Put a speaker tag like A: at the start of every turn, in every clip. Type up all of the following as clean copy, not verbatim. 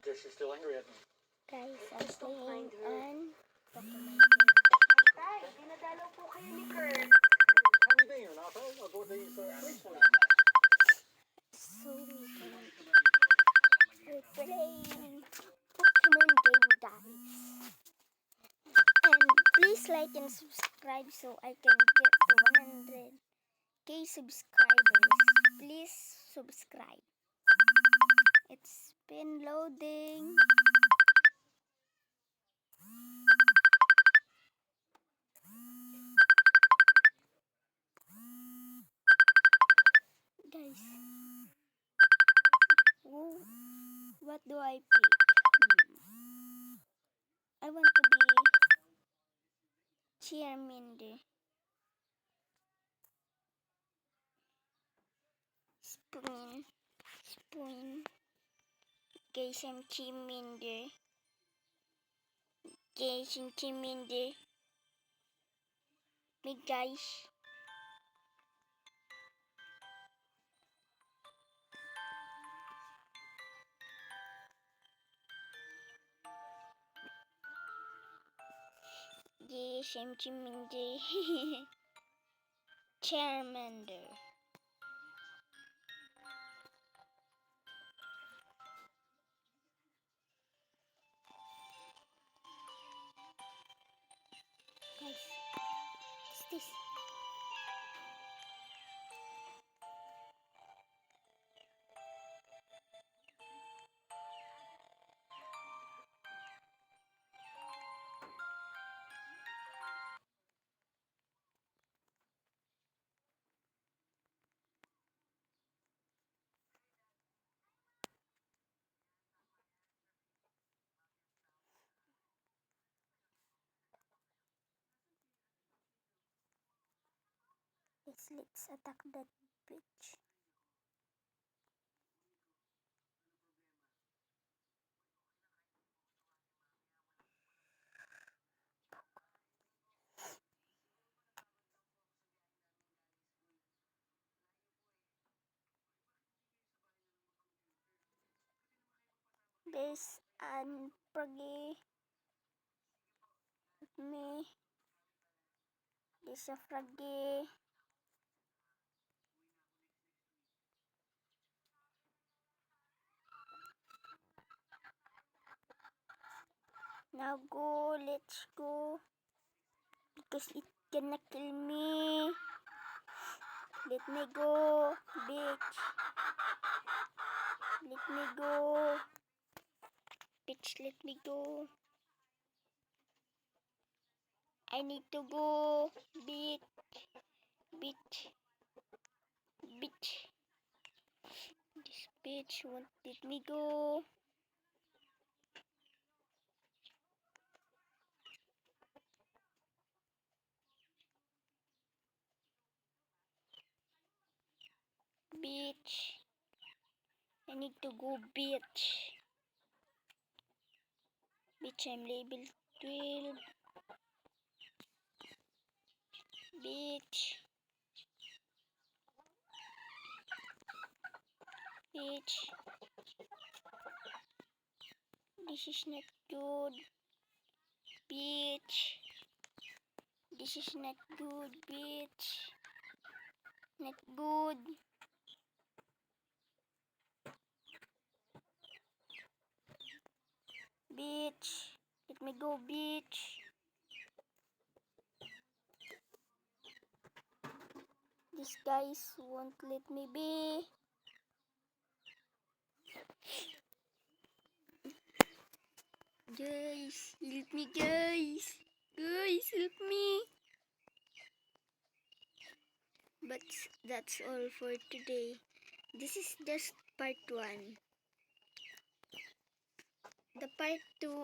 A: This is still unwritten.
B: Guys, I'm playing on Pokemon.
C: Tay, dinadalaw po kayo ni Kurt.
A: Have you been here, Nato? I'll go to these place for you.
B: So we're playing Pokemon game, guys. And please like and subscribe so I can get to 100k subscribers. Please subscribe. It's been loading. Guys, what do I pick? I want to be Charmander. Spoon. Guys, I'm Charmander. Me guys. Yes, I'm Charmander. Charmander. Guys, what's this? Let's attack that bitch. This and Froggy me. This a Froggy. Now go, let's go. Because it cannot kill me. Let me go, bitch. Let me go. Bitch, let me go. I need to go, bitch. Bitch. This bitch won't let me go. Bitch. I need to go, bitch. Bitch, I'm level 12. Bitch. This is not good. Bitch. This is not good, bitch. Not good. Bitch. Let me go, bitch. These guys won't let me be. Guys, help me, guys. Guys, help me. But that's all for today. This is just part 1. The part 2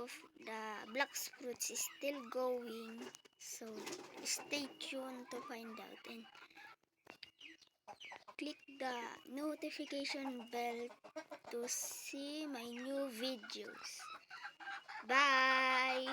B: of the black fruits is still going. So stay tuned to find out and click the notification bell to see my new videos. Bye!